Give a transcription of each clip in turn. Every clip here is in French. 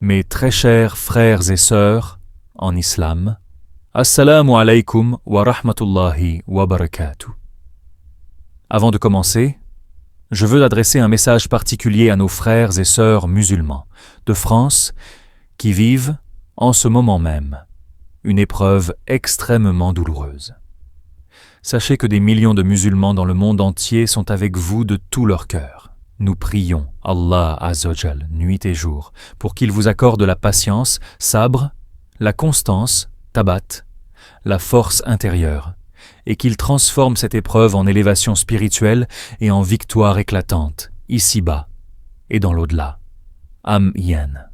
Mes très chers frères et sœurs en islam, Assalamu alaikum wa rahmatullahi wa barakatuh. Avant de commencer, je veux adresser un message particulier à nos frères et sœurs musulmans de France qui vivent, en ce moment même, une épreuve extrêmement douloureuse. Sachez que des millions de musulmans dans le monde entier sont avec vous de tout leur cœur. Nous prions Allah Azzawajal nuit et jour pour qu'il vous accorde la patience, sabre, la constance, tabat, la force intérieure, et qu'il transforme cette épreuve en élévation spirituelle et en victoire éclatante, ici-bas et dans l'au-delà. Amen.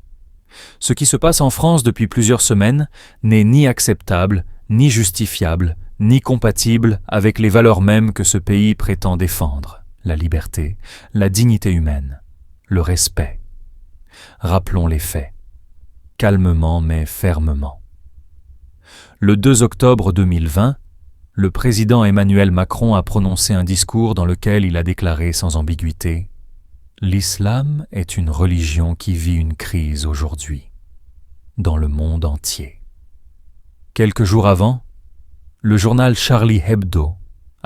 Ce qui se passe en France depuis plusieurs semaines n'est ni acceptable, ni justifiable, ni compatible avec les valeurs mêmes que ce pays prétend défendre. La liberté, la dignité humaine, le respect. Rappelons les faits, calmement mais fermement. Le 2 octobre 2020, le président Emmanuel Macron a prononcé un discours dans lequel il a déclaré sans ambiguïté « L'islam est une religion qui vit une crise aujourd'hui, dans le monde entier ». Quelques jours avant, le journal Charlie Hebdo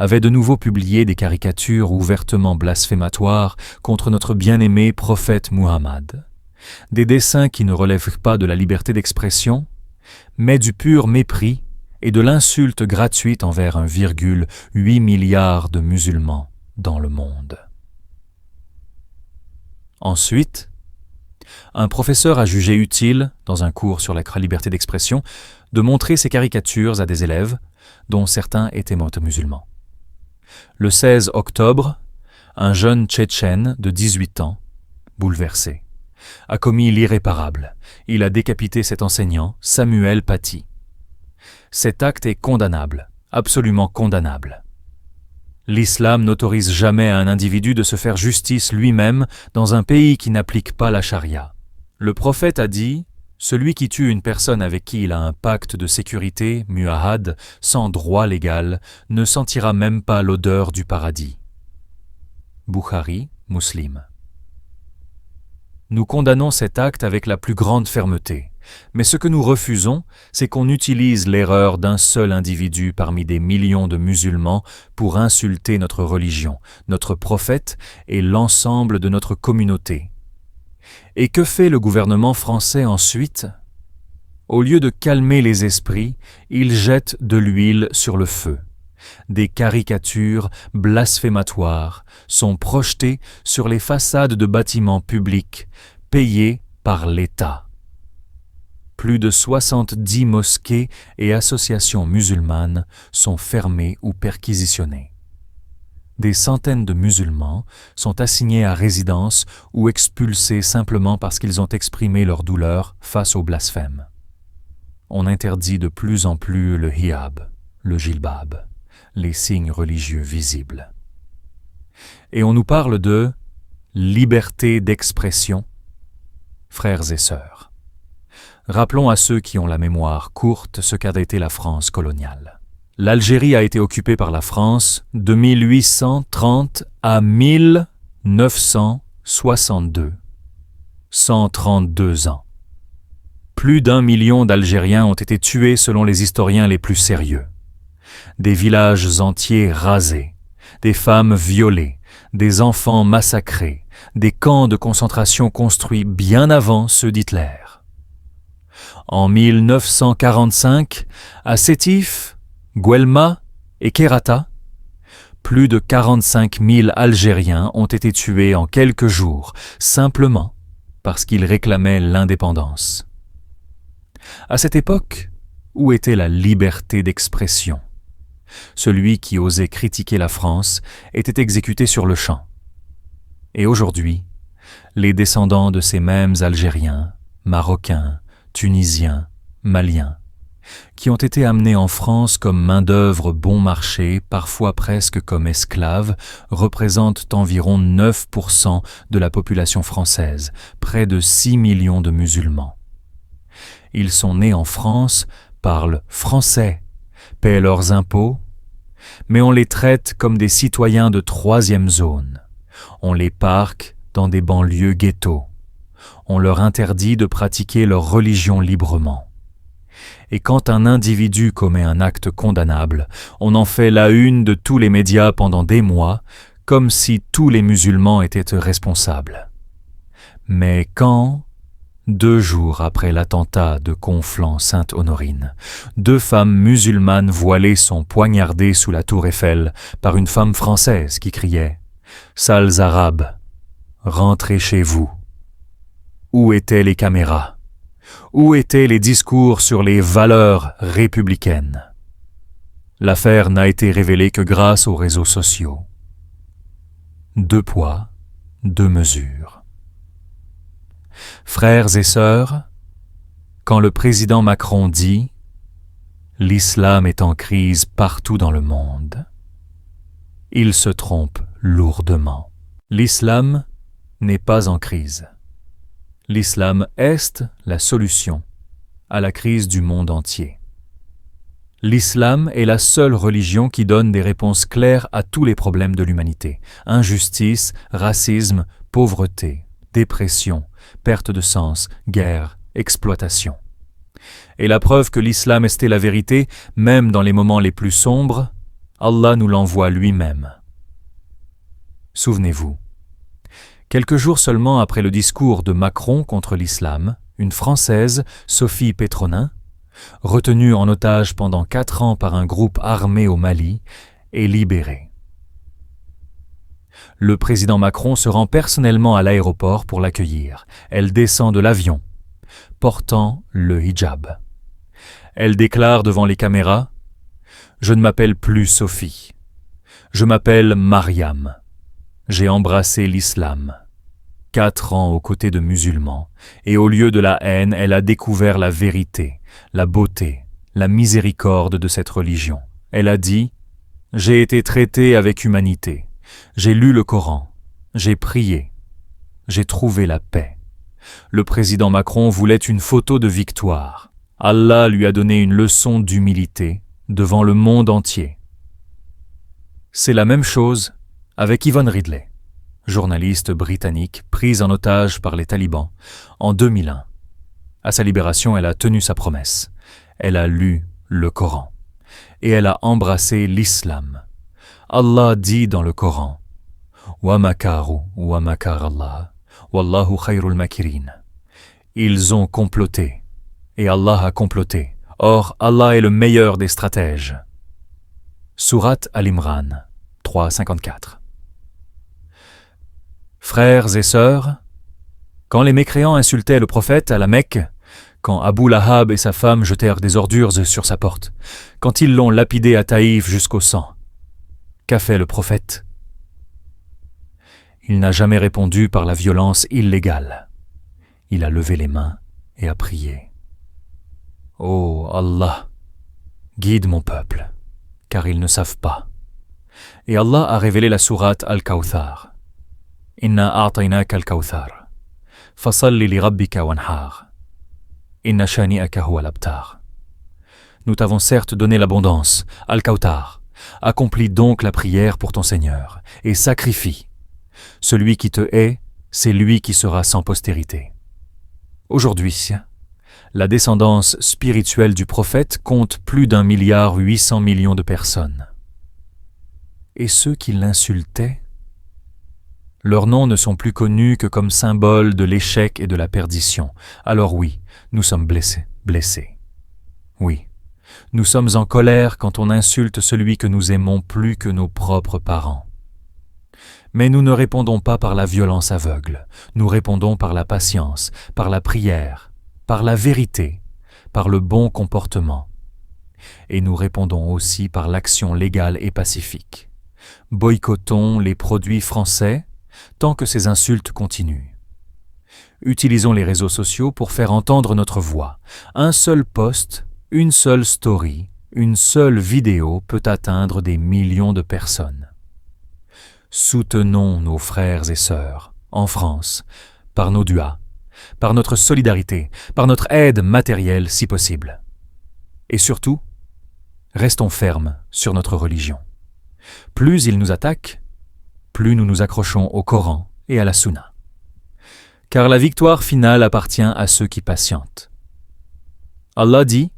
avait de nouveau publié des caricatures ouvertement blasphématoires contre notre bien-aimé prophète Muhammad, des dessins qui ne relèvent pas de la liberté d'expression, mais du pur mépris et de l'insulte gratuite envers 1,8 milliard de musulmans dans le monde. Ensuite, un professeur a jugé utile, dans un cours sur la liberté d'expression, de montrer ces caricatures à des élèves, dont certains étaient musulmans. Le 16 octobre, un jeune Tchétchène de 18 ans, bouleversé, a commis l'irréparable. Il a décapité cet enseignant, Samuel Paty. Cet acte est condamnable, absolument condamnable. L'islam n'autorise jamais à un individu de se faire justice lui-même dans un pays qui n'applique pas la charia. Le prophète a dit « Celui qui tue une personne avec qui il a un pacte de sécurité, mu'ahad, sans droit légal, ne sentira même pas l'odeur du paradis. » Bukhari, Muslim. Nous condamnons cet acte avec la plus grande fermeté, mais ce que nous refusons, c'est qu'on utilise l'erreur d'un seul individu parmi des millions de musulmans pour insulter notre religion, notre prophète et l'ensemble de notre communauté. Et que fait le gouvernement français ensuite? Au lieu de calmer les esprits, il jette de l'huile sur le feu. Des caricatures blasphématoires sont projetées sur les façades de bâtiments publics, payés par l'État. Plus de 70 mosquées et associations musulmanes sont fermées ou perquisitionnées. Des centaines de musulmans sont assignés à résidence ou expulsés simplement parce qu'ils ont exprimé leur douleur face au blasphème. On interdit de plus en plus le hijab, le jilbab, les signes religieux visibles. Et on nous parle de liberté d'expression. Frères et sœurs, rappelons à ceux qui ont la mémoire courte ce qu'a été la France coloniale. L'Algérie a été occupée par la France de 1830 à 1962. 132 ans. Plus d'1 million d'Algériens ont été tués selon les historiens les plus sérieux. Des villages entiers rasés, des femmes violées, des enfants massacrés, des camps de concentration construits bien avant ceux d'Hitler. En 1945, à Sétif, Guelma et Kerata, plus de 45 000 Algériens ont été tués en quelques jours, simplement parce qu'ils réclamaient l'indépendance. À cette époque, où était la liberté d'expression? Celui qui osait critiquer la France était exécuté sur le champ. Et aujourd'hui, les descendants de ces mêmes Algériens, Marocains, Tunisiens, Maliens, qui ont été amenés en France comme main-d'œuvre bon marché, parfois presque comme esclaves, représentent environ 9% de la population française, près de 6 millions de musulmans. Ils sont nés en France, parlent français, paient leurs impôts, mais on les traite comme des citoyens de troisième zone. On les parque dans des banlieues ghettos. On leur interdit de pratiquer leur religion librement. Et quand un individu commet un acte condamnable, on en fait la une de tous les médias pendant des mois, comme si tous les musulmans étaient responsables. Mais quand, 2 jours après l'attentat de Conflans-Sainte-Honorine, 2 femmes musulmanes voilées sont poignardées sous la tour Eiffel par une femme française qui criait « Sales arabes, rentrez chez vous ». Où étaient les caméras ? Où étaient les discours sur les valeurs républicaines ? L'affaire n'a été révélée que grâce aux réseaux sociaux. 2 poids, 2 mesures. Frères et sœurs, quand le président Macron dit « L'islam est en crise partout dans le monde », il se trompe lourdement. L'islam n'est pas en crise. L'islam est la solution à la crise du monde entier. L'islam est la seule religion qui donne des réponses claires à tous les problèmes de l'humanité. Injustice, racisme, pauvreté, dépression, perte de sens, guerre, exploitation. Et la preuve que l'islam est la vérité, même dans les moments les plus sombres, Allah nous l'envoie lui-même. Souvenez-vous, quelques jours seulement après le discours de Macron contre l'islam, une Française, Sophie Pétronin, retenue en otage pendant 4 ans par un groupe armé au Mali, est libérée. Le président Macron se rend personnellement à l'aéroport pour l'accueillir. Elle descend de l'avion, portant le hijab. Elle déclare devant les caméras « Je ne m'appelle plus Sophie. Je m'appelle Mariam. J'ai embrassé l'islam. 4 ans aux côtés de musulmans, et au lieu de la haine, elle a découvert la vérité, la beauté, la miséricorde de cette religion. Elle a dit « J'ai été traitée avec humanité. J'ai lu le Coran. J'ai prié. J'ai trouvé la paix. » Le président Macron voulait une photo de victoire. Allah lui a donné une leçon d'humilité devant le monde entier. C'est la même chose avec Yvonne Ridley, journaliste britannique prise en otage par les talibans en 2001. À sa libération, elle a tenu sa promesse. Elle a lu le Coran et elle a embrassé l'islam. Allah dit dans le Coran « Wa makaru wa makar Allah, wallahu khayrul makirin » Ils ont comploté et Allah a comploté. Or, Allah est le meilleur des stratèges. Sourate Al-Imran 3,54. Frères et sœurs, quand les mécréants insultaient le prophète à la Mecque, quand Abu Lahab et sa femme jetèrent des ordures sur sa porte, quand ils l'ont lapidé à Taïf jusqu'au sang, qu'a fait le prophète ? Il n'a jamais répondu par la violence illégale. Il a levé les mains et a prié. « Oh Allah, guide mon peuple, car ils ne savent pas. » Et Allah a révélé la sourate Al-Kawthar. « Inna a'taynaka al-Kawthar, fasalli li rabbika wanhar, inna shani'aka huwa l'abtar. » Nous t'avons certes donné l'abondance, Al-Kawthar. Accomplis donc la prière pour ton Seigneur, et sacrifie. Celui qui te hait, c'est lui qui sera sans postérité. Aujourd'hui, la descendance spirituelle du prophète compte plus d'1,8 milliard de personnes. Et ceux qui l'insultaient, leurs noms ne sont plus connus que comme symbole de l'échec et de la perdition. Alors oui, nous sommes blessés. Oui, nous sommes en colère quand on insulte celui que nous aimons plus que nos propres parents. Mais nous ne répondons pas par la violence aveugle, nous répondons par la patience, par la prière, par la vérité, par le bon comportement. Et nous répondons aussi par l'action légale et pacifique. Boycottons les produits français tant que ces insultes continuent. Utilisons les réseaux sociaux pour faire entendre notre voix. Un seul post, une seule story, une seule vidéo peut atteindre des millions de personnes. Soutenons nos frères et sœurs, en France, par nos duas, par notre solidarité, par notre aide matérielle si possible. Et surtout, restons fermes sur notre religion. Plus ils nous attaquent, plus nous nous accrochons au Coran et à la Sunna. car la victoire finale appartient à ceux qui patientent. Allah dit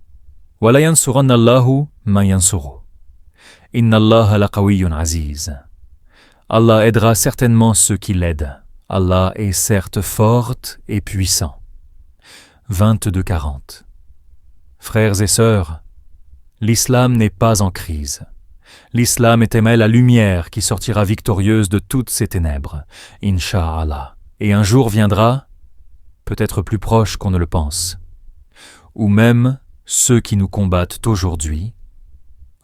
« Wa la yansuranna Allahu man yansuru. Inna Allah laqawiyyun aziz. » Allah aidera certainement ceux qui l'aident. Allah est certes fort et puissant. 22-40. Frères et sœurs, l'islam n'est pas en crise. L'islam est la lumière qui sortira victorieuse de toutes ces ténèbres, Inch'Allah. Et un jour viendra, peut-être plus proche qu'on ne le pense, où même ceux qui nous combattent aujourd'hui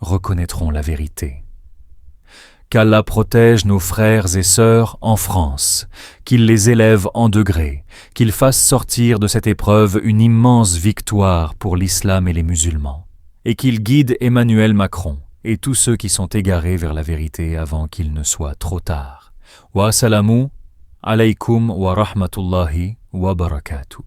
reconnaîtront la vérité. Qu'Allah protège nos frères et sœurs en France, qu'il les élève en degrés, qu'il fasse sortir de cette épreuve une immense victoire pour l'islam et les musulmans, et qu'il guide Emmanuel Macron et tous ceux qui sont égarés vers la vérité avant qu'il ne soit trop tard. Wa assalamu alaykum wa rahmatullahi wa barakatuh.